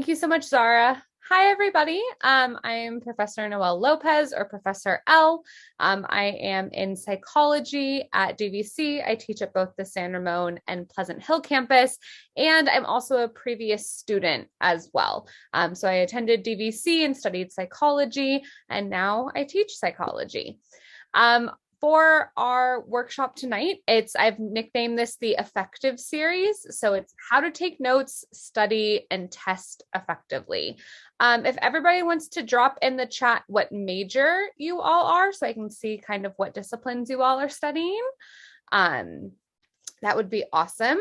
Thank you so much, Zara. Hi, everybody. I'm Professor Noelle Lopez, or Professor L. I am in psychology at DVC. I teach at both the San Ramon and Pleasant Hill campus, and I'm also a previous student as well. So I attended DVC and studied psychology, and now I teach psychology. For our workshop tonight, I've nicknamed this the effective series. So it's how to take notes, study, and test effectively. If everybody wants to drop in the chat what major you all are, so I can see kind of what disciplines you all are studying, that would be awesome.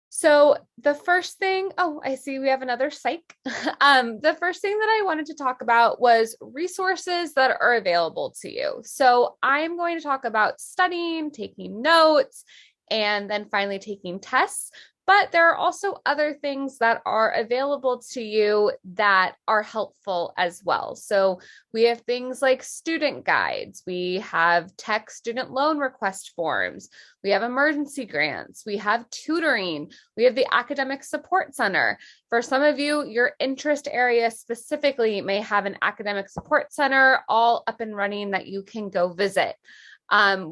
So the first thing, I see we have another psych. The first thing that I wanted to talk about was resources that are available to you. So I'm going to talk about studying, taking notes, and then finally taking tests. But there are also other things that are available to you that are helpful as well. So we have things like student guides. We have tech student loan request forms. We have emergency grants. We have tutoring. We have the Academic Support Center. For some of you, your interest area specifically may have an academic support center all up and running that you can go visit.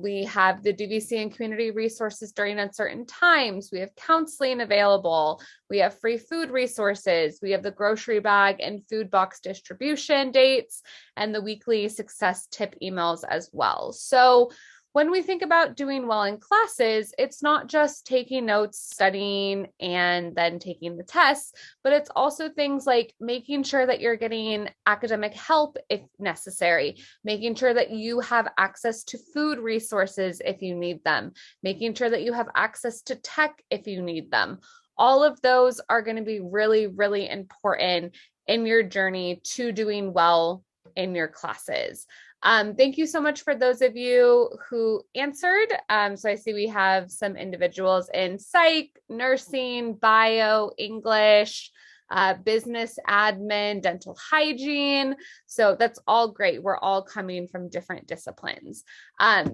We have the DVC and community resources during uncertain times. We have counseling available. We have free food resources. We have the grocery bag and food box distribution dates and the weekly success tip emails as well. So when we think about doing well in classes, it's not just taking notes, studying, and then taking the tests, but it's also things like making sure that you're getting academic help if necessary, making sure that you have access to food resources if you need them, making sure that you have access to tech if you need them. All of those are going to be really, really important in your journey to doing well in your classes. Thank you so much for those of you who answered. So I see we have some individuals in psych, nursing, bio, English, business admin, dental hygiene. So that's all great. We're all coming from different disciplines.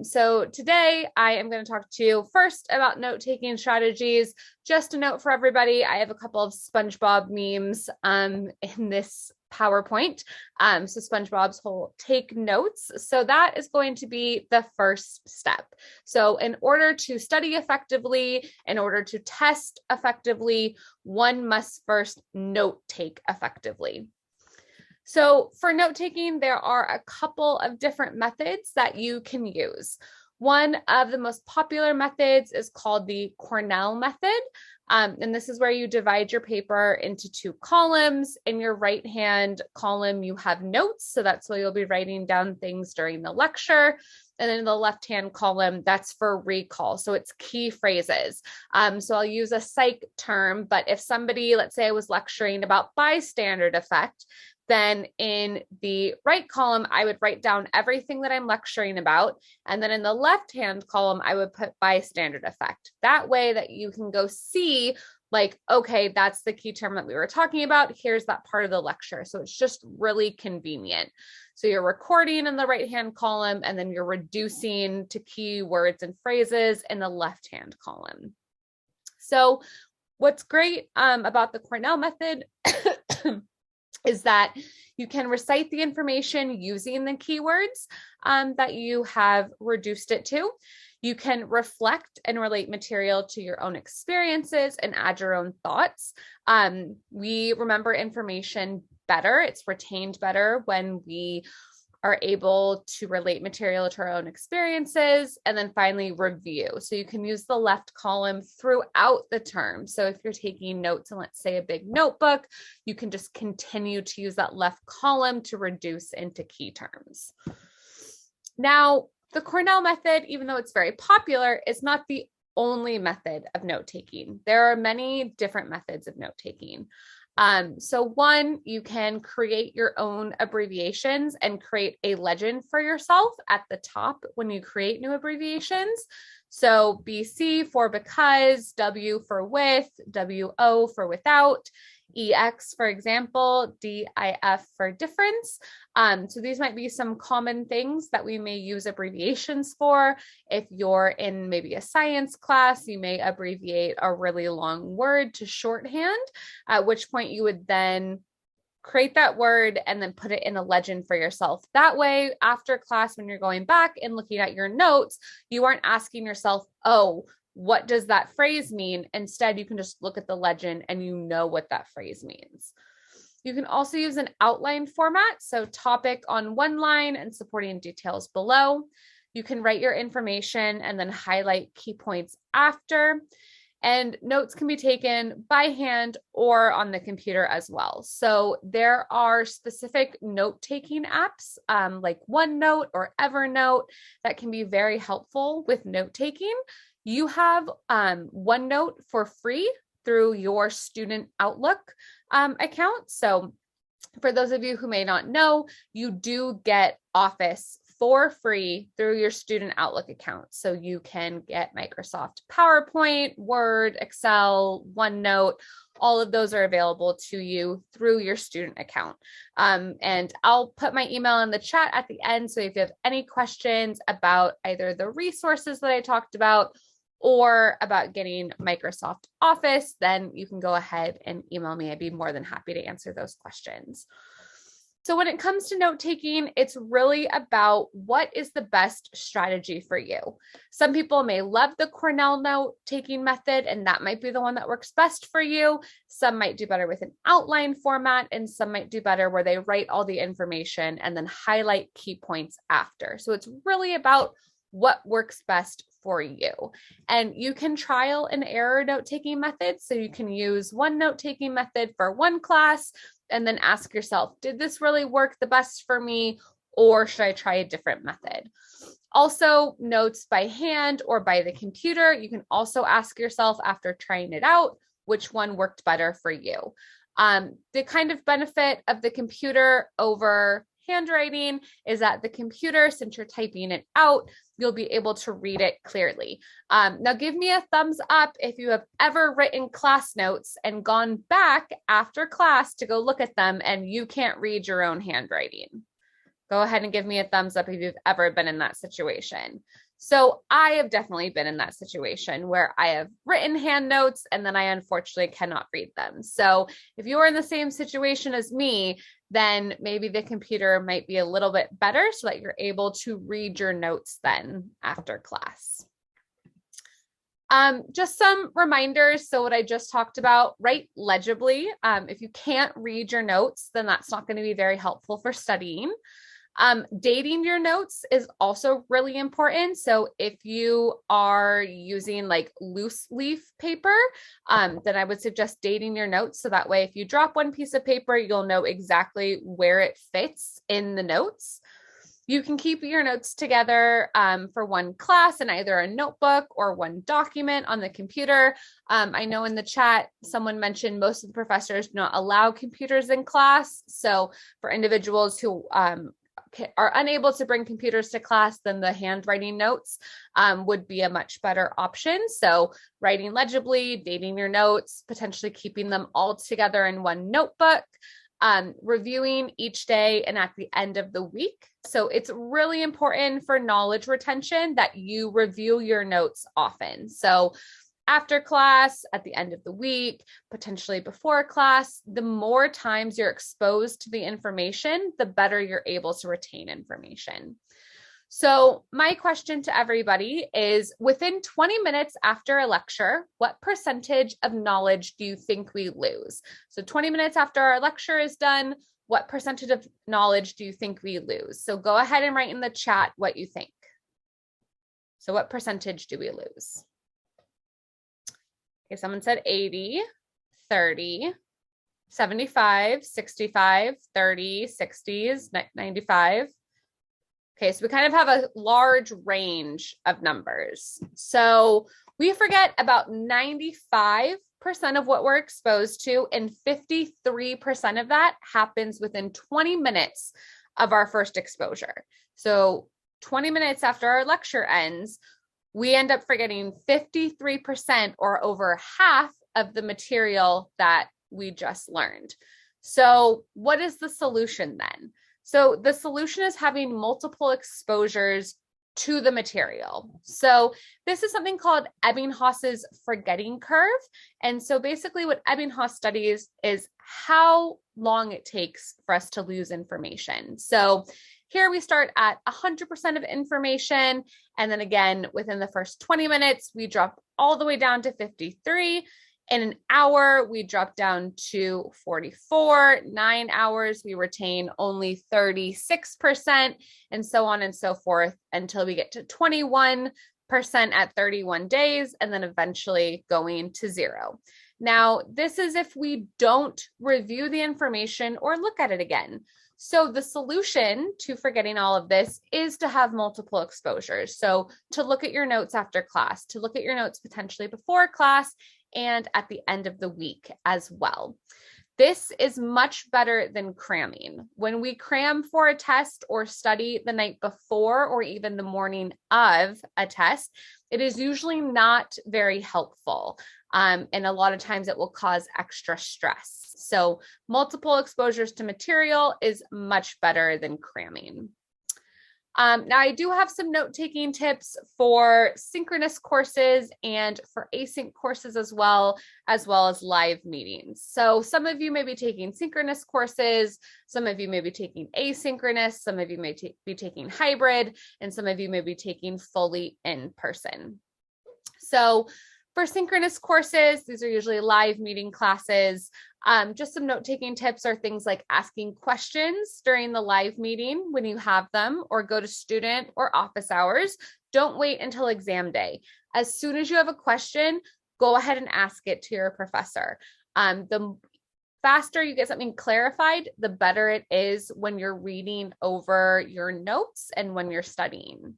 So today I am going to talk to you first about note-taking strategies. Just a note for everybody, I have a couple of SpongeBob memes in this PowerPoint. So SpongeBob's whole take notes. So that is going to be the first step. So in order to study effectively, in order to test effectively, one must first note take effectively. So for note taking, there are a couple of different methods that you can use. One of the most popular methods is called the Comell method. And this is where you divide your paper into two columns. In your right-hand column, you have notes. So that's where you'll be writing down things during the lecture. And then in the left-hand column, that's for recall. So it's key phrases. So I'll use a psych term, but if somebody, let's say I was lecturing about bystander effect, then in the right column, I would write down everything that I'm lecturing about. And then in the left-hand column, I would put bystander effect. That way that you can go see, like, okay, that's the key term that we were talking about. Here's that part of the lecture. So it's just really convenient. So you're recording in the right-hand column, and then you're reducing to key words and phrases in the left-hand column. So what's great about the Comell method is that you can recite the information using the keywords that you have reduced it to. You can reflect and relate material to your own experiences and add your own thoughts. We remember information better. It's retained better when we are able to relate material to our own experiences, and then finally review. So you can use the left column throughout the term. So if you're taking notes in, let's say, a big notebook, you can just continue to use that left column to reduce into key terms. Now, the Comell method, even though it's very popular, is not the only method of note-taking. There are many different methods of note-taking. So one, you can create your own abbreviations and create a legend for yourself at the top when you create new abbreviations. So BC for because, W for with, WO for without. EX for example, DIF for difference. So these might be some common things that we may use abbreviations for. If you're in maybe a science class, you may abbreviate a really long word to shorthand, at which point you would then create that word and then put it in a legend for yourself. That way, after class, when you're going back and looking at your notes, you aren't asking yourself, oh, what does that phrase mean? Instead, you can just look at the legend and you know what that phrase means. You can also use an outline format, so topic on one line and supporting details below. You can write your information and then highlight key points after. And notes can be taken by hand or on the computer as well. So there are specific note-taking apps like OneNote or Evernote that can be very helpful with note-taking. You have OneNote for free through your student Outlook account. So for those of you who may not know, you do get Office for free through your student Outlook account. So you can get Microsoft PowerPoint, Word, Excel, OneNote, all of those are available to you through your student account. And I'll put my email in the chat at the end. So if you have any questions about either the resources that I talked about or about getting Microsoft Office, then you can go ahead and email me. I'd be more than happy to answer those questions. So when it comes to note-taking, it's really about what is the best strategy for you. Some people may love the Cornell note-taking method, and that might be the one that works best for you. Some might do better with an outline format, and some might do better where they write all the information and then highlight key points after. So it's really about what works best for you. And you can trial and error note-taking methods. So you can use one note-taking method for one class, and then ask yourself, did this really work the best for me, or should I try a different method? Also, notes by hand or by the computer, you can also ask yourself after trying it out, which one worked better for you. The kind of benefit of the computer over handwriting is that the computer, since you're typing it out, you'll be able to read it clearly. Now give me a thumbs up if you have ever written class notes and gone back after class to go look at them and you can't read your own handwriting. Go ahead and give me a thumbs up if you've ever been in that situation. So I have definitely been in that situation where I have written hand notes and then I unfortunately cannot read them. So if you're in the same situation as me, then maybe the computer might be a little bit better so that you're able to read your notes then after class. Just some reminders. So what I just talked about, write legibly. If you can't read your notes, then that's not going to be very helpful for studying. Dating your notes is also really important. So if you are using like loose leaf paper, then I would suggest dating your notes. So that way, if you drop one piece of paper, you'll know exactly where it fits in the notes. You can keep your notes together for one class in either a notebook or one document on the computer. I know in the chat, someone mentioned most of the professors do not allow computers in class. So for individuals who are unable to bring computers to class, then the handwriting notes would be a much better option. So writing legibly, dating your notes, potentially keeping them all together in one notebook, reviewing each day and at the end of the week. So it's really important for knowledge retention that you review your notes often. So after class, at the end of the week, potentially before class, the more times you're exposed to the information, the better you're able to retain information. So my question to everybody is, within 20 minutes after a lecture, what percentage of knowledge do you think we lose? So 20 minutes after our lecture is done, what percentage of knowledge do you think we lose? So go ahead and write in the chat what you think. So what percentage do we lose? Okay, someone said 80, 30, 75, 65, 30, 60s, 95. Okay, so we kind of have a large range of numbers. So we forget about 95% of what we're exposed to, and 53% of that happens within 20 minutes of our first exposure. So 20 minutes after our lecture ends, we end up forgetting 53% or over half of the material that we just learned. So what is the solution then? So the solution is having multiple exposures to the material. So this is something called Ebbinghaus's forgetting curve. And so basically what Ebbinghaus studies is how long it takes for us to lose information. So here we start at 100% of information. And then again, within the first 20 minutes, we drop all the way down to 53. In an hour, we drop down to 44. 9 hours, we retain only 36%, and so on and so forth until we get to 21% at 31 days, and then eventually going to 0. Now, this is if we don't review the information or look at it again. So the solution to forgetting all of this is to have multiple exposures. So to look at your notes after class, to look at your notes potentially before class, and at the end of the week as well. This is much better than cramming. When we cram for a test or study the night before or even the morning of a test, it is usually not very helpful. And a lot of times it will cause extra stress. So multiple exposures to material is much better than cramming. Now I do have some note-taking tips for synchronous courses and for async courses as well as live meetings. So some of you may be taking synchronous courses, some of you may be taking asynchronous, some of you may be taking hybrid, and some of you may be taking fully in person. So for synchronous courses, these are usually live meeting classes. Just some note-taking tips are things like asking questions during the live meeting when you have them, or go to student or office hours. Don't wait until exam day. As soon as you have a question, go ahead and ask it to your professor. The faster you get something clarified, the better it is when you're reading over your notes and when you're studying.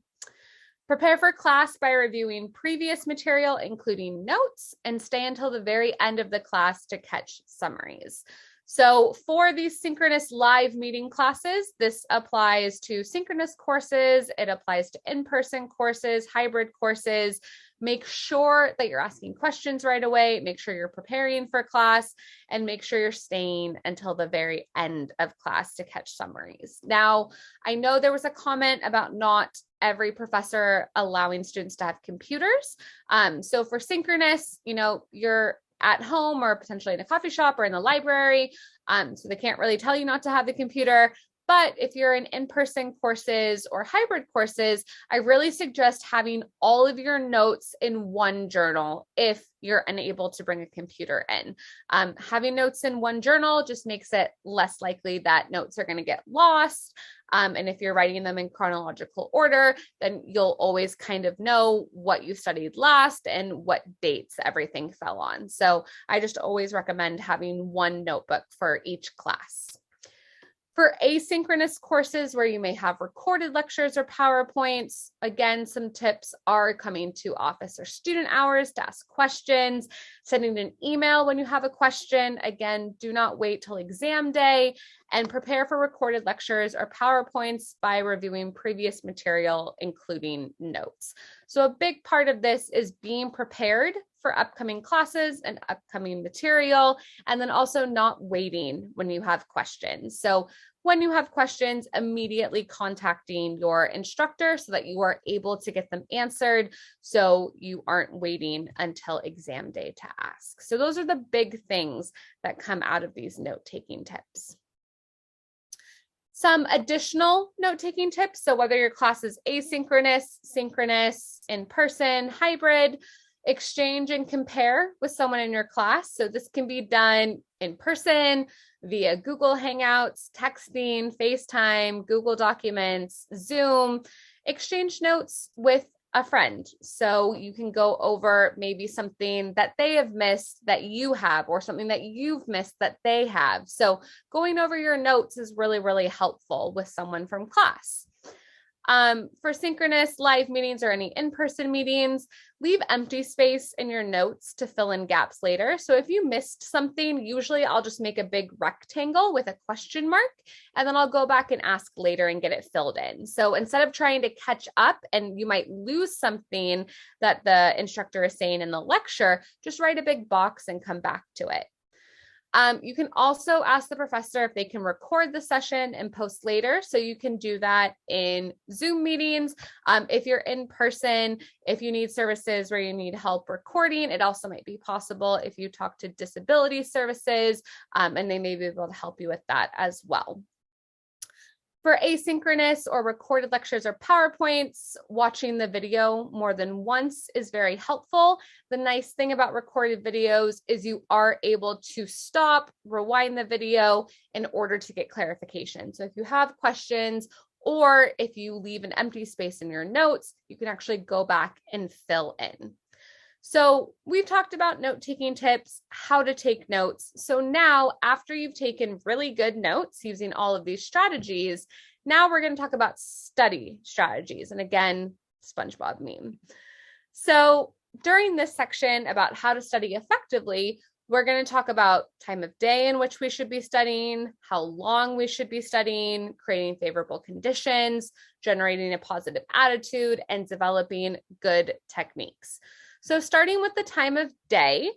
Prepare for class by reviewing previous material, including notes, and stay until the very end of the class to catch summaries. So for these synchronous live meeting classes, this applies to synchronous courses, it applies to in-person courses, hybrid courses. Make sure that you're asking questions right away, make sure you're preparing for class, and make sure you're staying until the very end of class to catch summaries. Now, I know there was a comment about not every professor allowing students to have computers. So for synchronous, you're at home or potentially in a coffee shop or in the library. So they can't really tell you not to have the computer. But if you're in in-person courses or hybrid courses, I really suggest having all of your notes in one journal if you're unable to bring a computer in. Having notes in one journal just makes it less likely that notes are going to get lost. And if you're writing them in chronological order, then you'll always kind of know what you studied last and what dates everything fell on. So I just always recommend having one notebook for each class. For asynchronous courses where you may have recorded lectures or PowerPoints, again, some tips are coming to office or student hours to ask questions, sending an email when you have a question. Again, do not wait till exam day, and prepare for recorded lectures or PowerPoints by reviewing previous material, including notes. So a big part of this is being prepared for upcoming classes and upcoming material, and then also not waiting when you have questions. So when you have questions, immediately contacting your instructor so that you are able to get them answered, so you aren't waiting until exam day to ask. So those are the big things that come out of these note-taking tips. Some additional note-taking tips. So whether your class is asynchronous, synchronous, in-person, hybrid, exchange and compare with someone in your class. So this can be done in person, via Google Hangouts, texting, FaceTime, Google Documents, Zoom. Exchange notes with a friend. So you can go over maybe something that they have missed that you have, or something that you've missed that they have. So going over your notes is really, really helpful with someone from class. For synchronous live meetings or any in-person meetings, leave empty space in your notes to fill in gaps later. So if you missed something, usually I'll just make a big rectangle with a question mark, and then I'll go back and ask later and get it filled in. So instead of trying to catch up and you might lose something that the instructor is saying in the lecture, just write a big box and come back to it. You can also ask the professor if they can record the session and post later. So you can do that in Zoom meetings. If you're in person, if you need services where you need help recording, it also might be possible if you talk to disability services, and they may be able to help you with that as well. For asynchronous or recorded lectures or PowerPoints, watching the video more than once is very helpful. The nice thing about recorded videos is you are able to stop, rewind the video in order to get clarification. So if you have questions or if you leave an empty space in your notes, you can actually go back and fill in. So we've talked about note-taking tips, how to take notes. So now, after you've taken really good notes using all of these strategies, now we're going to talk about study strategies. And again, SpongeBob meme. So during this section about how to study effectively, we're going to talk about time of day in which we should be studying, how long we should be studying, creating favorable conditions, generating a positive attitude, and developing good techniques. So starting with the time of day,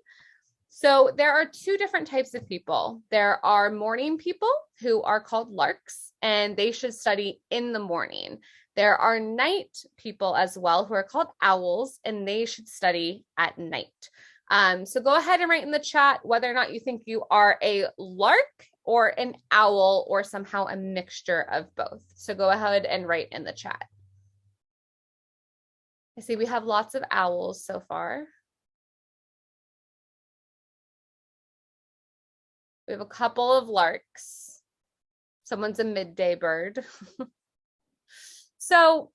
so there are two different types of people. There are morning people who are called larks, and they should study in the morning. There are night people as well who are called owls, and they should study at night. So go ahead and write in the chat whether or not you think you are a lark or an owl or somehow a mixture of both. So go ahead and write in the chat. I see we have lots of owls so far. We have a couple of larks. Someone's a midday bird. So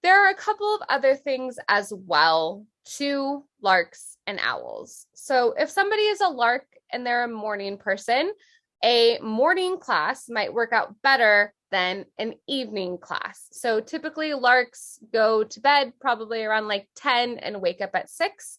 there are a couple of other things as well to larks and owls. So if somebody is a lark and they're a morning person, a morning class might work out better than an evening class. So typically larks go to bed probably around like 10 and wake up at 6.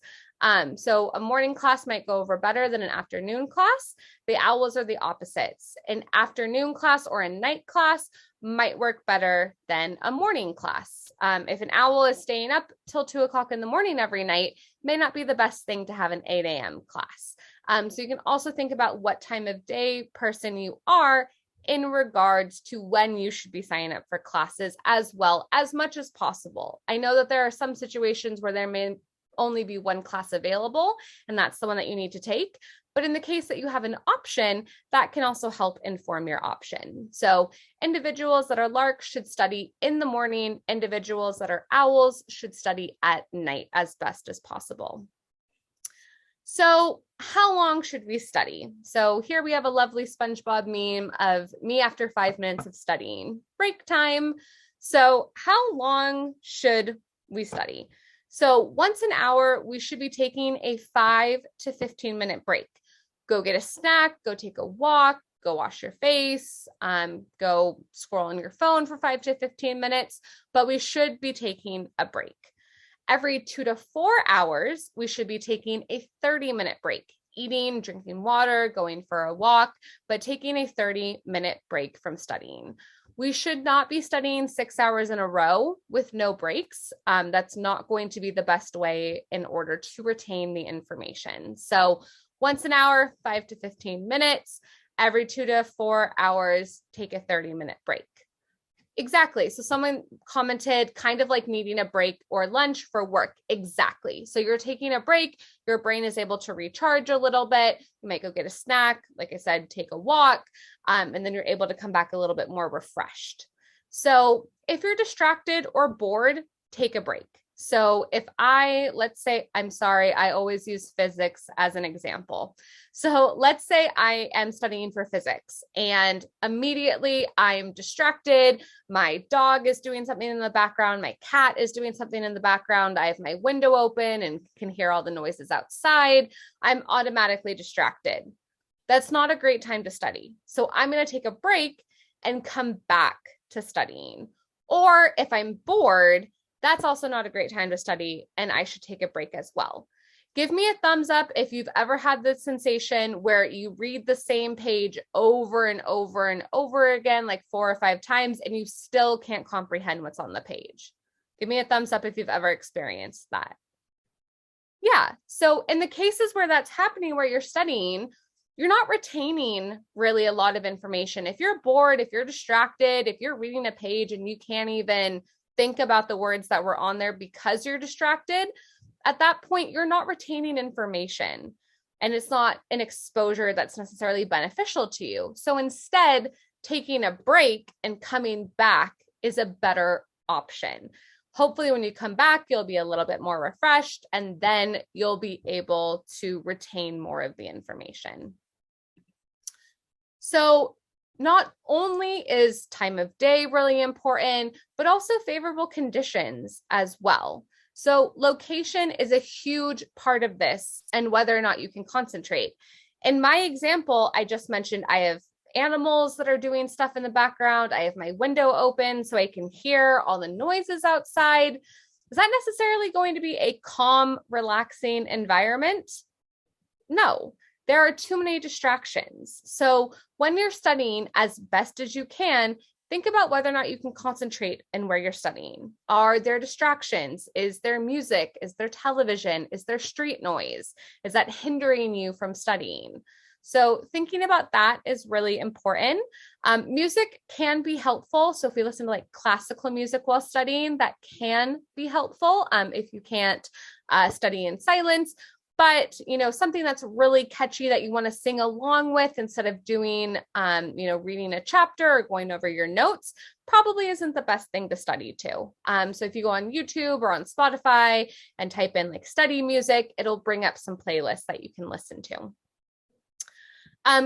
So a morning class might go over better than an afternoon class. The owls are the opposites. An afternoon class or a night class might work better than a morning class. If an owl is staying up till 2 o'clock in the morning every night, may not be the best thing to have an 8 a.m. class. So you can also think about what time of day person you are in regards to when you should be signing up for classes as well, as much as possible. I know that there are some situations where there may only be one class available, and that's the one that you need to take. But in the case that you have an option, that can also help inform your option. So individuals that are larks should study in the morning. Individuals that are owls should study at night as best as possible. So how long should we study? So here we have a lovely SpongeBob meme of me after 5 minutes of studying. Break time. So how long should we study? So once an hour, we should be taking a 5 to 15 minute break. Go get a snack, go take a walk, go wash your face, go scroll on your phone for 5 to 15 minutes, but we should be taking a break. Every 2 to 4 hours, we should be taking a 30-minute break, eating, drinking water, going for a walk, but taking a 30-minute break from studying. We should not be studying 6 hours in a row with no breaks. That's not going to be the best way in order to retain the information. So once an hour, 5 to 15 minutes, every 2 to 4 hours, take a 30-minute break. Exactly. So someone commented kind of like needing a break or lunch for work. Exactly. So you're taking a break, your brain is able to recharge a little bit. You might go get a snack, like I said, take a walk, and then you're able to come back a little bit more refreshed. So if you're distracted or bored, take a break. So if let's say, I'm sorry, I always use physics as an example. So let's say I am studying for physics and immediately I'm distracted. My dog is doing something in the background. My cat is doing something in the background. I have my window open and can hear all the noises outside. I'm automatically distracted. That's not a great time to study. So I'm going to take a break and come back to studying. Or if I'm bored, that's also not a great time to study, and I should take a break as well. Give me a thumbs up if you've ever had the sensation where you read the same page over and over and over again, like 4 or 5 times, and you still can't comprehend what's on the page. Give me a thumbs up if you've ever experienced that. Yeah, so in the cases where that's happening, where you're studying, you're not retaining really a lot of information. If you're bored, if you're distracted, if you're reading a page and you can't even think about the words that were on there because you're distracted, at that point, you're not retaining information and it's not an exposure that's necessarily beneficial to you. So instead, taking a break and coming back is a better option. Hopefully, when you come back, you'll be a little bit more refreshed, and then you'll be able to retain more of the information. So not only is time of day really important, but also favorable conditions as well. So location is a huge part of this and whether or not you can concentrate. In my example, I just mentioned I have animals that are doing stuff in the background. I have my window open so I can hear all the noises outside. Is that necessarily going to be a calm, relaxing environment? No, there are too many distractions. So when you're studying as best as you can, think about whether or not you can concentrate in where you're studying. Are there distractions? Is there music? Is there television? Is there street noise? Is that hindering you from studying? So thinking about that is really important. Music can be helpful. So if we listen to like classical music while studying, that can be helpful if you can't study in silence. But, something that's really catchy that you want to sing along with instead of doing, reading a chapter or going over your notes probably isn't the best thing to study to. So if you go on YouTube or on Spotify and type in like study music, it'll bring up some playlists that you can listen to.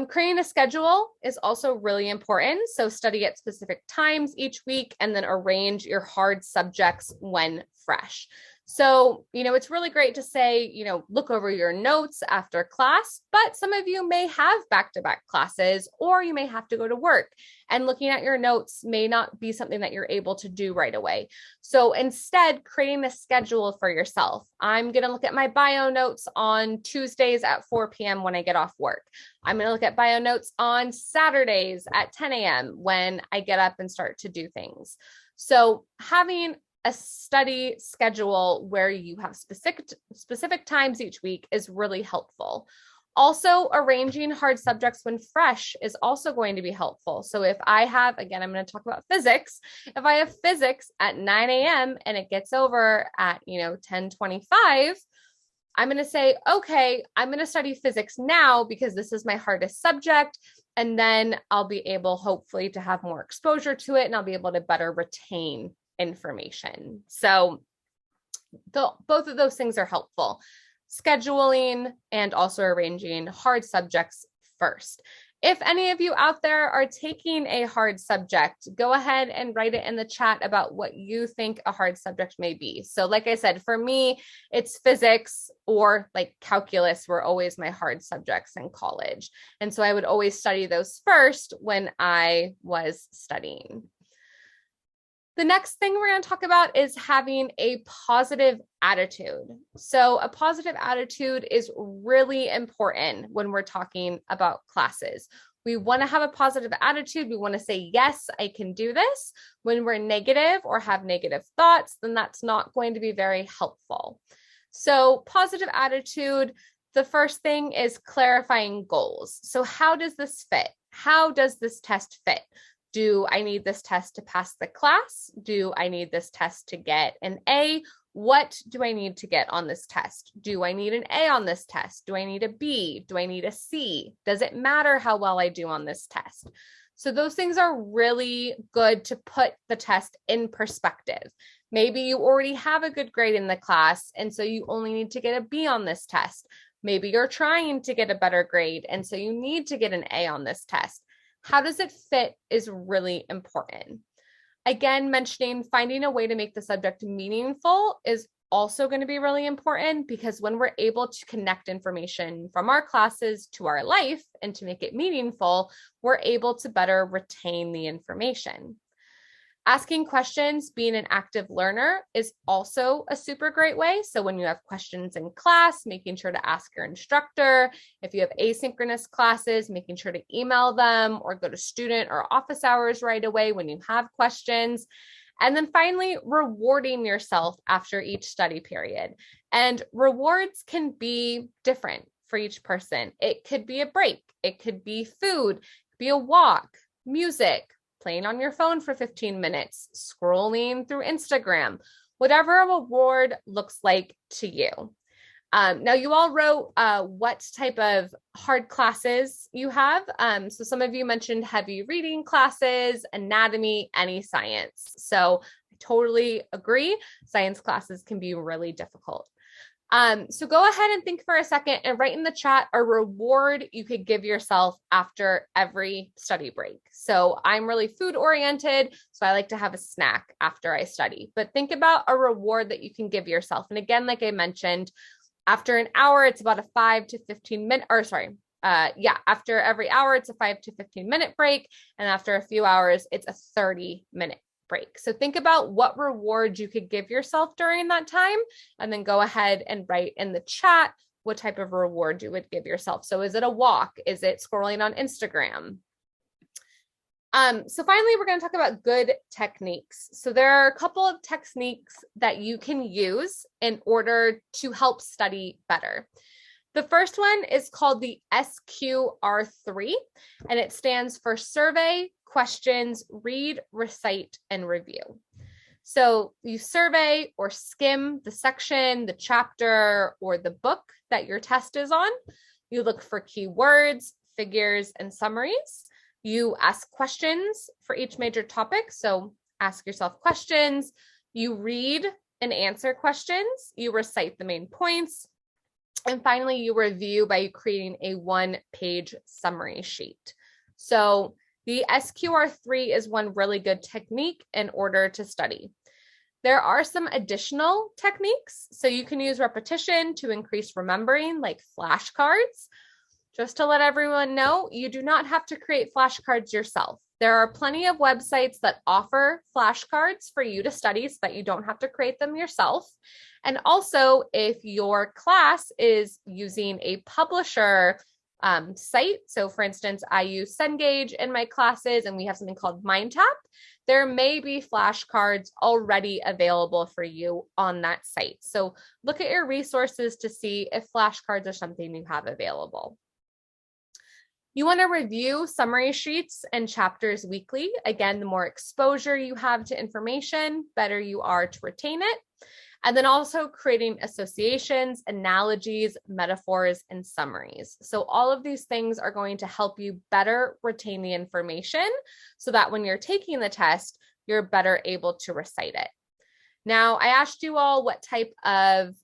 Creating a schedule is also really important. So study at specific times each week and then arrange your hard subjects when fresh. So, it's really great to say, look over your notes after class, but some of you may have back-to-back classes or you may have to go to work, and looking at your notes may not be something that you're able to do right away. So instead, creating a schedule for yourself. I'm going to look at my bio notes on Tuesdays at 4 p.m. when I get off work. I'm going to look at bio notes on Saturdays at 10 a.m. when I get up and start to do things. So having a study schedule where you have specific times each week is really helpful. Also, arranging hard subjects when fresh is also going to be helpful. So if I have, again, I'm going to talk about physics. If I have physics at 9 a.m. and it gets over at, 10:25, I'm going to say, okay, I'm going to study physics now because this is my hardest subject. And then I'll be able, hopefully, to have more exposure to it and I'll be able to better retain information. So both of those things are helpful. Scheduling and also arranging hard subjects first. If any of you out there are taking a hard subject, go ahead and write it in the chat about what you think a hard subject may be. So like I said, for me, it's physics or like calculus were always my hard subjects in college. And so I would always study those first when I was studying. The next thing we're going to talk about is having a positive attitude. So a positive attitude is really important when we're talking about classes. We want to have a positive attitude. We want to say, yes, I can do this. When we're negative or have negative thoughts, then that's not going to be very helpful. So positive attitude, the first thing is clarifying goals. So how does this fit? How does this test fit? Do I need this test to pass the class? Do I need this test to get an A? What do I need to get on this test? Do I need an A on this test? Do I need a B? Do I need a C? Does it matter how well I do on this test? So those things are really good to put the test in perspective. Maybe you already have a good grade in the class, and so you only need to get a B on this test. Maybe you're trying to get a better grade, and so you need to get an A on this test. How does it fit is really important. Again, mentioning finding a way to make the subject meaningful is also going to be really important, because when we're able to connect information from our classes to our life and to make it meaningful, we're able to better retain the information. Asking questions, being an active learner is also a super great way. So when you have questions in class, making sure to ask your instructor. If you have asynchronous classes, making sure to email them or go to student or office hours right away when you have questions. And then finally, rewarding yourself after each study period. And rewards can be different. for each person. It could be a break. It could be food, it could be a walk, music, playing on your phone for 15 minutes, scrolling through Instagram, whatever a reward looks like to you. Now you all wrote what type of hard classes you have. So some of you mentioned heavy reading classes, anatomy, any science. So I totally agree. Science classes can be really difficult. So go ahead and think for a second and write in the chat a reward you could give yourself after every study break. So I'm really food oriented, so I like to have a snack after I study, but think about a reward that you can give yourself. And again, like I mentioned, after an hour, it's about a 5 to 15 minute, or sorry, after every hour, it's a 5 to 15 minute break. And after a few hours, it's a 30-minute break. So think about what reward you could give yourself during that time, and then go ahead and write in the chat what type of reward you would give yourself. So is it a walk? Is it scrolling on Instagram? So finally, we're going to talk about good techniques. So there are a couple of techniques that you can use in order to help study better. The first one is called the SQR3, and it stands for survey, questions, read, recite, and review. So you survey or skim the section, the chapter, or the book that your test is on. You look for keywords, figures, and summaries. You ask questions for each major topic. So ask yourself questions. You read and answer questions. You recite the main points. And finally, you review by creating a one-page summary sheet. So the SQR3 is one really good technique in order to study. There are some additional techniques. So you can use repetition to increase remembering, like flashcards. Just to let everyone know, you do not have to create flashcards yourself. There are plenty of websites that offer flashcards for you to study so that you don't have to create them yourself. And also, if your class is using a publisher site, so for instance, I use Cengage in my classes and we have something called MindTap, there may be flashcards already available for you on that site. So look at your resources to see if flashcards are something you have available. You want to review summary sheets and chapters weekly. Again, the more exposure you have to information, better you are to retain it. And then also creating associations, analogies, metaphors, and summaries. So all of these things are going to help you better retain the information so that when you're taking the test, you're better able to recite it. Now, I asked you all what type of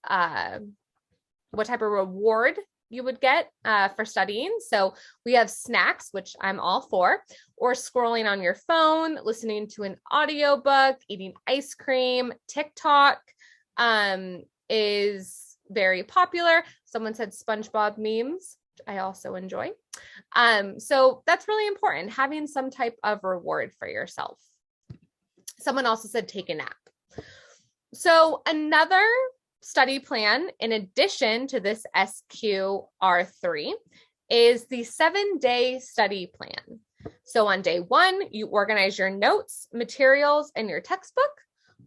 reward you would get for studying. So we have snacks, which I'm all for, or scrolling on your phone, listening to an audiobook, eating ice cream. TikTok is very popular. Someone said SpongeBob memes, which I also enjoy. So that's really important, having some type of reward for yourself. Someone also said take a nap. So another study plan, in addition to this SQR3, is the 7-day study plan. So on day 1, you organize your notes, materials, and your textbook.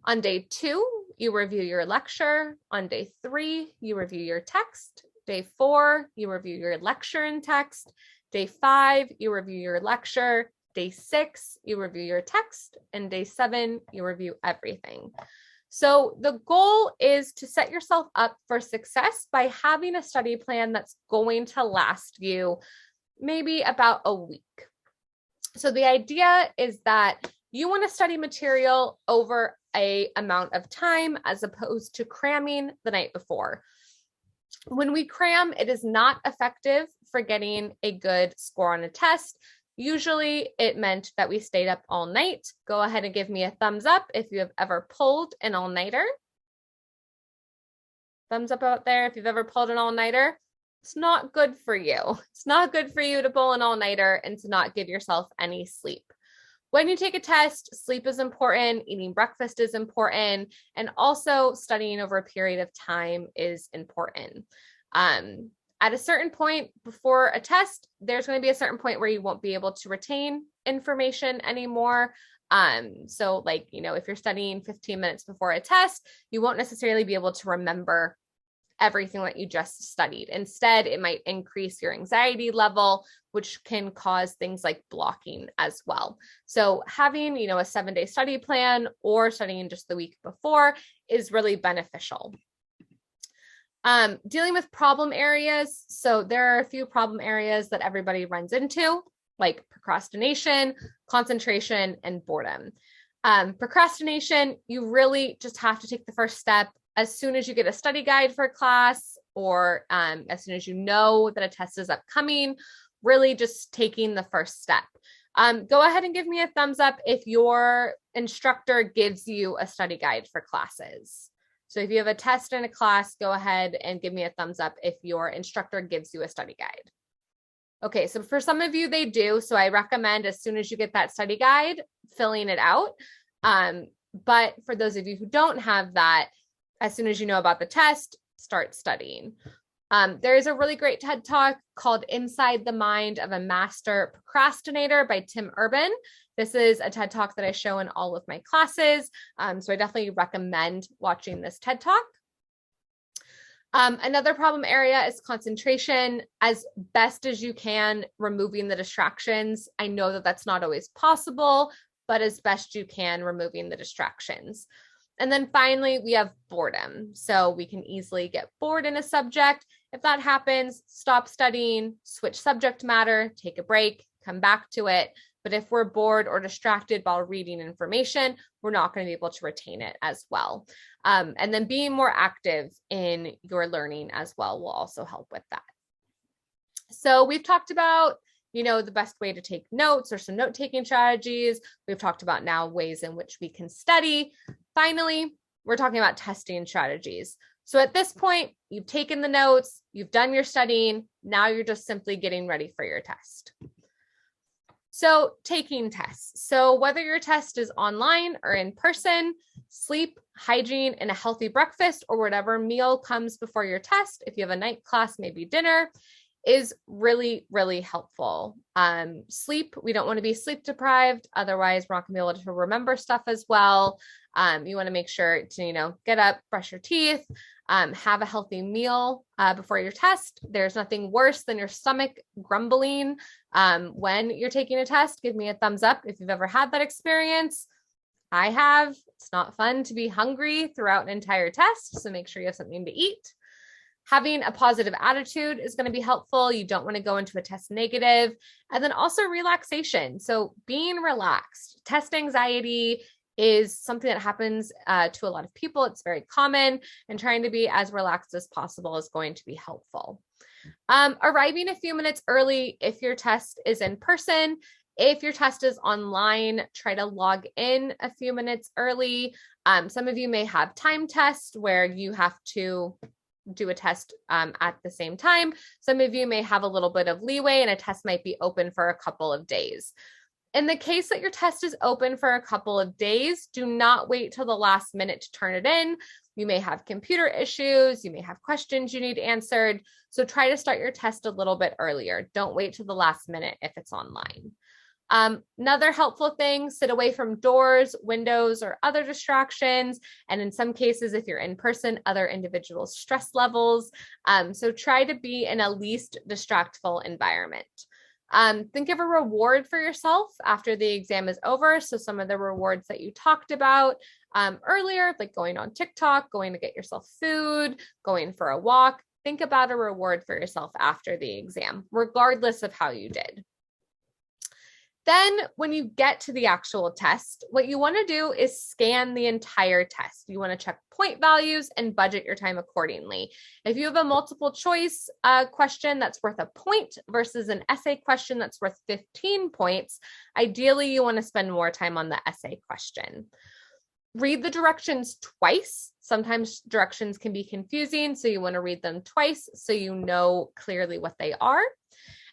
On day 2, you review your lecture. On day 3, you review your text. Day 4, you review your lecture and text. Day 5, you review your lecture. Day 6, you review your text. And day 7, you review everything. So the goal is to set yourself up for success by having a study plan that's going to last you maybe about a week. So the idea is that you want to study material over an amount of time as opposed to cramming the night before. When we cram, it is not effective for getting a good score on a test. Usually it meant that we stayed up all night. Go ahead and give me a thumbs up if you have ever pulled an all-nighter. Thumbs up out there if you've ever pulled an all-nighter. It's not good for you. It's not good for you to pull an all-nighter and to not give yourself any sleep. When you take a test, sleep is important, eating breakfast is important, and also studying over a period of time is important. At a certain point before a test, there's going to be a certain point where you won't be able to retain information anymore. So if you're studying 15 minutes before a test, you won't necessarily be able to remember everything that you just studied. Instead, it might increase your anxiety level, which can cause things like blocking as well. So having, a 7-day study plan or studying just the week before is really beneficial. Dealing with problem areas. So there are a few problem areas that everybody runs into, like procrastination, concentration, and boredom. Procrastination, you really just have to take the first step as soon as you get a study guide for a class, or as soon as you know that a test is upcoming, really just taking the first step. Go ahead and give me a thumbs up if your instructor gives you a study guide for classes. So if you have a test in a class, go ahead and give me a thumbs up if your instructor gives you a study guide. Okay, so for some of you, they do. So I recommend as soon as you get that study guide, filling it out. But for those of you who don't have that, as soon as you know about the test, start studying. There is a really great TED Talk called Inside the Mind of a Master Procrastinator by Tim Urban. This is a TED Talk that I show in all of my classes. So I definitely recommend watching this TED Talk. Another problem area is concentration. As best as you can, removing the distractions. I know that that's not always possible, but as best you can, removing the distractions. And then finally, we have boredom. So we can easily get bored in a subject. If that happens, stop studying, switch subject matter, take a break, come back to it. But if we're bored or distracted while reading information, we're not going to be able to retain it as well. And then being more active in your learning as well will also help with that. So we've talked about, the best way to take notes or some note-taking strategies. We've talked about now ways in which we can study. Finally, we're talking about testing strategies. So at this point, you've taken the notes, you've done your studying. Now you're just simply getting ready for your test. So taking tests. So whether your test is online or in person, sleep, hygiene, and a healthy breakfast, or whatever meal comes before your test, if you have a night class, maybe dinner, is really, really helpful. Sleep, we don't want to be sleep deprived. Otherwise, we're not going to be able to remember stuff as well. You want to make sure to, get up, brush your teeth, have a healthy meal before your test. There's nothing worse than your stomach grumbling when you're taking a test. Give me a thumbs up if you've ever had that experience. I have. It's not fun to be hungry throughout an entire test, so make sure you have something to eat. Having a positive attitude is going to be helpful. You don't want to go into a test negative. And then also relaxation. So being relaxed. Test anxiety is something that happens to a lot of people. It's very common, and trying to be as relaxed as possible is going to be helpful. Arriving a few minutes early if your test is in person. If your test is online, try to log in a few minutes early. Some of you may have time tests where you have to do a test at the same time. Some of you may have a little bit of leeway and a test might be open for a couple of days. In the case that your test is open for a couple of days, do not wait till the last minute to turn it in. You may have computer issues, you may have questions you need answered. So try to start your test a little bit earlier. Don't wait till the last minute if it's online. Another helpful thing, sit away from doors, windows, or other distractions. And in some cases, if you're in person, other individuals' stress levels. So try to be in a least distractful environment. Think of a reward for yourself after the exam is over. So some of the rewards that you talked about earlier, like going on TikTok, going to get yourself food, going for a walk. Think about a reward for yourself after the exam, regardless of how you did. Then when you get to the actual test, what you want to do is scan the entire test. You want to check point values and budget your time accordingly. If you have a multiple choice question that's worth a point versus an essay question that's worth 15 points, ideally you want to spend more time on the essay question. Read the directions twice. Sometimes directions can be confusing, so you want to read them twice so you know clearly what they are.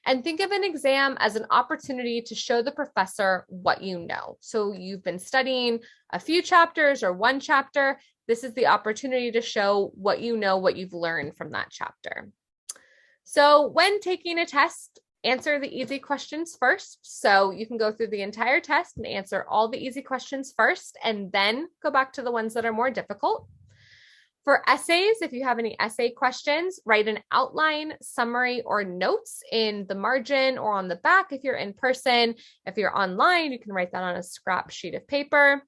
And think of an exam as an opportunity to show the professor what you know. So you've been studying a few chapters or one chapter. This is the opportunity to show what you know, what you've learned from that chapter. So when taking a test, answer the easy questions first. So you can go through the entire test and answer all the easy questions first, and then go back to the ones that are more difficult. For essays, if you have any essay questions, write an outline, summary, or notes in the margin or on the back if you're in person. If you're online, you can write that on a scrap sheet of paper.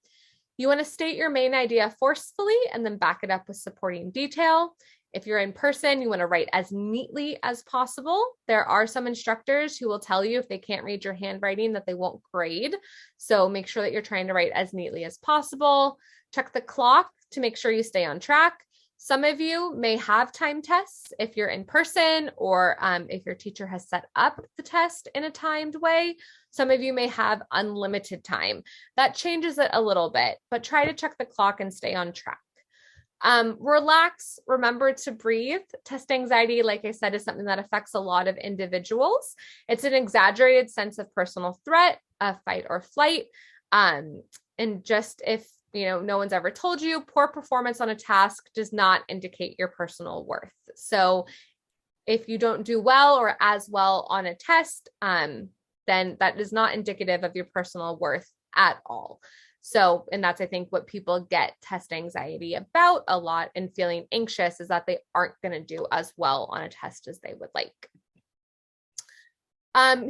You want to state your main idea forcefully and then back it up with supporting detail. If you're in person, you want to write as neatly as possible. There are some instructors who will tell you if they can't read your handwriting that they won't grade. So make sure that you're trying to write as neatly as possible. Check the clock to make sure you stay on track. Some of you may have time tests if you're in person or if your teacher has set up the test in a timed way. Some of you may have unlimited time. That changes it a little bit, but try to check the clock and stay on track. Relax, remember to breathe. Test anxiety, like I said, is something that affects a lot of individuals. It's an exaggerated sense of personal threat, fight or flight. And just if no one's ever told you, poor performance on a task does not indicate your personal worth. So if you don't do well or as well on a test, then that is not indicative of your personal worth at all. So, and that's, I think, what people get test anxiety about a lot and feeling anxious is that they aren't going to do as well on a test as they would like.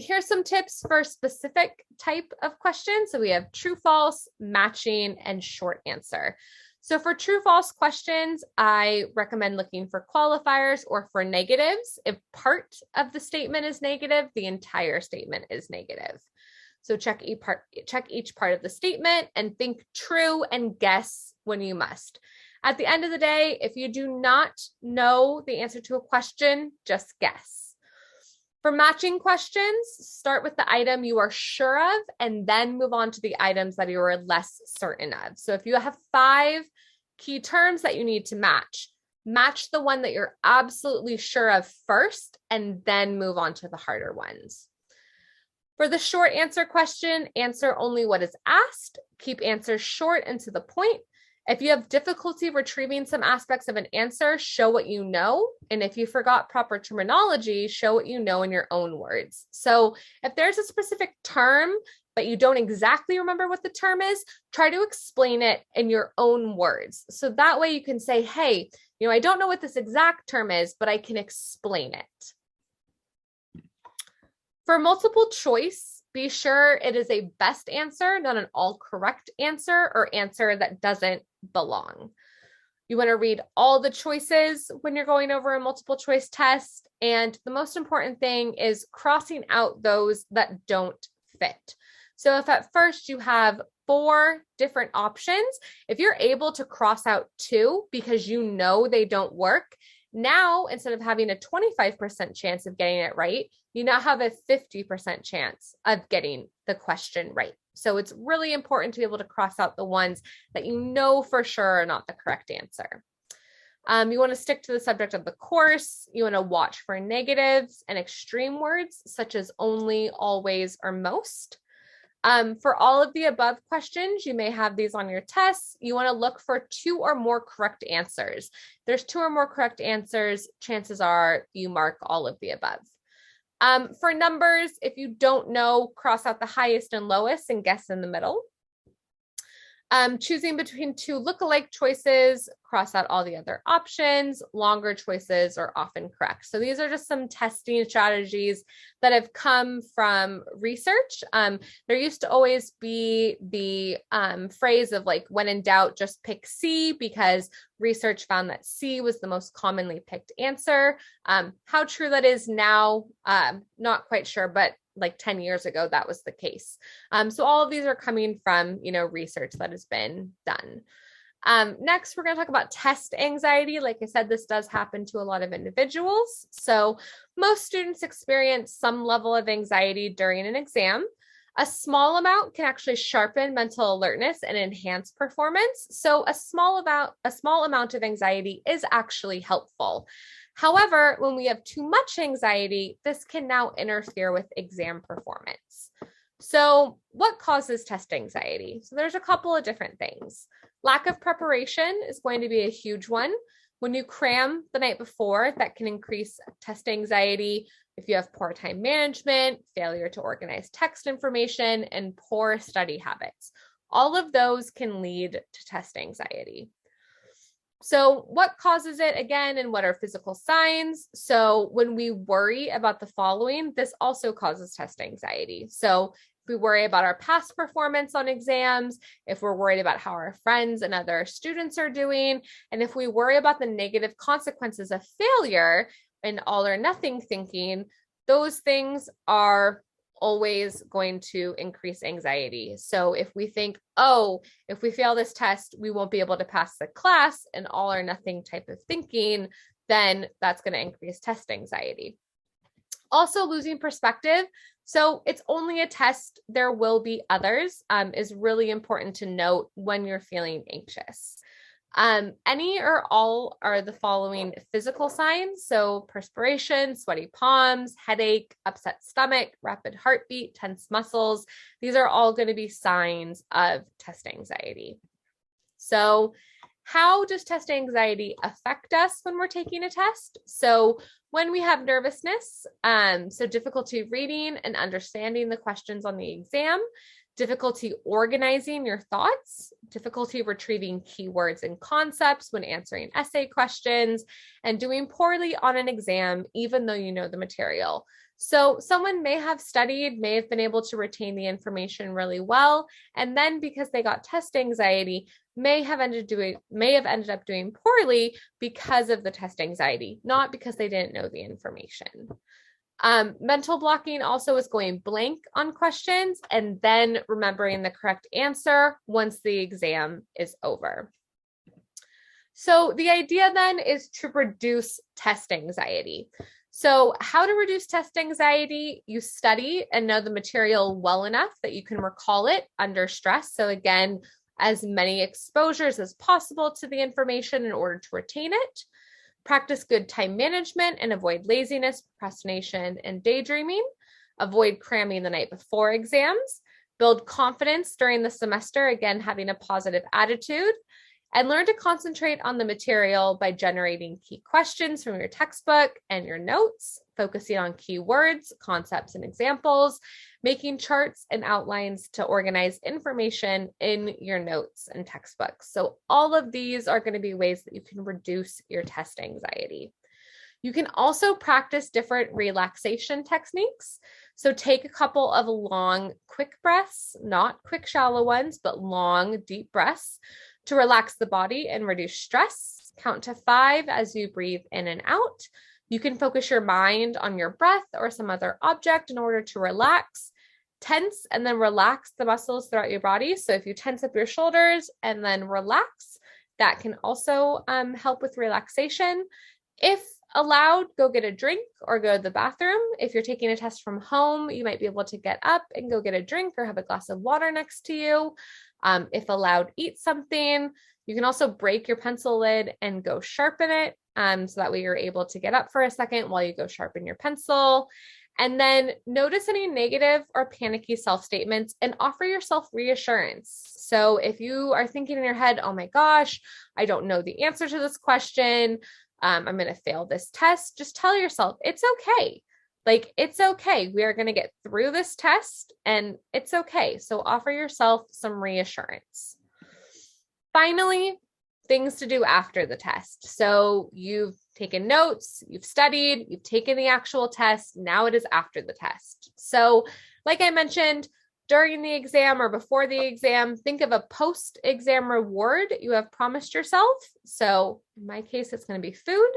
Here's some tips for specific type of questions. So we have true, false, matching, and short answer. So for true, false questions, I recommend looking for qualifiers or for negatives. If part of the statement is negative, the entire statement is negative. So check each part of the statement and think true and guess when you must. At the end of the day, if you do not know the answer to a question, just guess. For matching questions, start with the item you are sure of and then move on to the items that you are less certain of. So if you have 5 key terms that you need to match the one that you're absolutely sure of first and then move on to the harder ones. For the short answer question, answer only what is asked. Keep answers short and to the point. If you have difficulty retrieving some aspects of an answer, show what you know. And if you forgot proper terminology, show what you know in your own words. So if there's a specific term, but you don't exactly remember what the term is, try to explain it in your own words. So that way you can say, hey, I don't know what this exact term is, but I can explain it. For multiple choice, be sure it is a best answer, not an all correct answer or answer that doesn't belong. You want to read all the choices when you're going over a multiple choice test. And the most important thing is crossing out those that don't fit. So if at first you have 4 different options, if you're able to cross out 2 because they don't work, now instead of having a 25% chance of getting it right, you now have a 50% chance of getting the question right. So it's really important to be able to cross out the ones that you know for sure are not the correct answer. You want to stick to the subject of the course. You want to watch for negatives and extreme words such as only, always, or most. For all of the above questions, you may have these on your tests. You want to look for 2 or more correct answers. If there's 2 or more correct answers, chances are you mark all of the above. For numbers, if you don't know, cross out the highest and lowest and guess in the middle. Choosing between 2 lookalike choices, cross out all the other options. Longer choices are often correct. So these are just some testing strategies that have come from research. There used to always be the phrase of when in doubt, just pick C, because research found that C was the most commonly picked answer. How true that is now, not quite sure, but 10 years ago, that was the case. So all of these are coming from, research that has been done. Next, we're going to talk about test anxiety. Like I said, this does happen to a lot of individuals. So most students experience some level of anxiety during an exam. A small amount can actually sharpen mental alertness and enhance performance. So a small amount of anxiety is actually helpful. However, when we have too much anxiety, this can now interfere with exam performance. So what causes test anxiety? So there's a couple of different things. Lack of preparation is going to be a huge one. When you cram the night before, that can increase test anxiety. If you have poor time management, failure to organize text information, and poor study habits, all of those can lead to test anxiety. So what causes it again, and what are physical signs? So when we worry about the following, this also causes test anxiety. So if we worry about our past performance on exams, if we're worried about how our friends and other students are doing, and if we worry about the negative consequences of failure and all or nothing thinking, those things are always going to increase anxiety. So if we think, oh, if we fail this test, we won't be able to pass the class, and all or nothing type of thinking, then that's going to increase test anxiety. Also, losing perspective. So it's only a test. There will be others, is really important to note when you're feeling anxious. Any or all are the following physical signs. So perspiration, sweaty palms, headache, upset stomach, rapid heartbeat, tense muscles. These are all going to be signs of test anxiety. So how does test anxiety affect us when we're taking a test? So when we have nervousness, so difficulty reading and understanding the questions on the exam, difficulty organizing your thoughts, difficulty retrieving keywords and concepts when answering essay questions, and doing poorly on an exam, even though you know the material. So someone may have studied, may have been able to retain the information really well, and then because they got test anxiety, may have ended up doing poorly because of the test anxiety, not because they didn't know the information. Mental blocking also is going blank on questions and then remembering the correct answer once the exam is over. So the idea then is to reduce test anxiety. So how to reduce test anxiety? You study and know the material well enough that you can recall it under stress. So again, as many exposures as possible to the information in order to retain it. Practice good time management and avoid laziness, procrastination, and daydreaming. Avoid cramming the night before exams. Build confidence during the semester, again, having a positive attitude. And learn to concentrate on the material by generating key questions from your textbook and your notes, focusing on keywords, concepts, and examples, making charts and outlines to organize information in your notes and textbooks. So all of these are going to be ways that you can reduce your test anxiety. You can also practice different relaxation techniques. So take a couple of long, quick breaths, not quick, shallow ones, but long, deep breaths to relax the body and reduce stress. Count to 5 as you breathe in and out. You can focus your mind on your breath or some other object in order to relax. Tense and then relax the muscles throughout your body. So if you tense up your shoulders and then relax, that can also help with relaxation. If allowed, go get a drink or go to the bathroom. If you're taking a test from home, you might be able to get up and go get a drink or have a glass of water next to you. If allowed, eat something. You can also break your pencil lid and go sharpen it. So that way you're able to get up for a second while you go sharpen your pencil. And then notice any negative or panicky self-statements and offer yourself reassurance. So if you are thinking in your head, oh my gosh, I don't know the answer to this question, I'm going to fail this test, just tell yourself it's okay. Like, it's okay. We are going to get through this test and it's okay. So offer yourself some reassurance. Finally, things to do after the test. So you've taken notes, you've studied, you've taken the actual test. Now it is after the test. So like I mentioned, during the exam or before the exam, think of a post-exam reward you have promised yourself. So in my case, it's going to be food.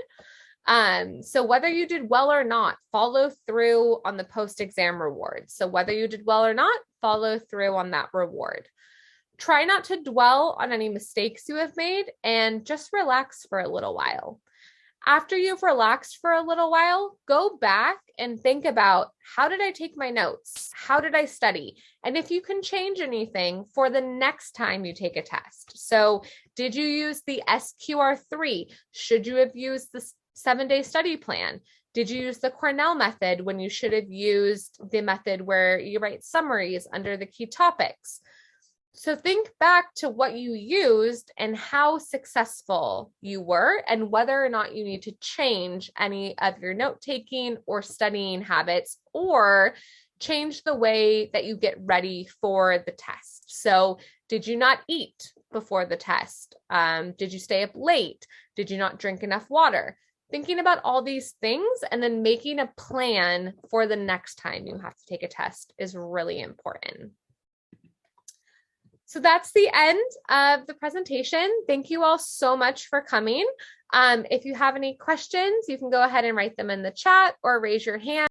So whether you did well or not, follow through on the post-exam reward. So whether you did well or not, follow through on that reward. Try not to dwell on any mistakes you have made and just relax for a little while. After you've relaxed for a little while, go back and think about, how did I take my notes? How did I study? And if you can change anything for the next time you take a test. So did you use the SQR3? Should you have used the 7-day study plan? Did you use the Cornell method when you should have used the method where you write summaries under the key topics? So think back to what you used and how successful you were and whether or not you need to change any of your note-taking or studying habits or change the way that you get ready for the test. So did you not eat before the test? Did you stay up late? Did you not drink enough water? Thinking about all these things and then making a plan for the next time you have to take a test is really important. So that's the end of the presentation. Thank you all so much for coming. If you have any questions, you can go ahead and write them in the chat or raise your hand.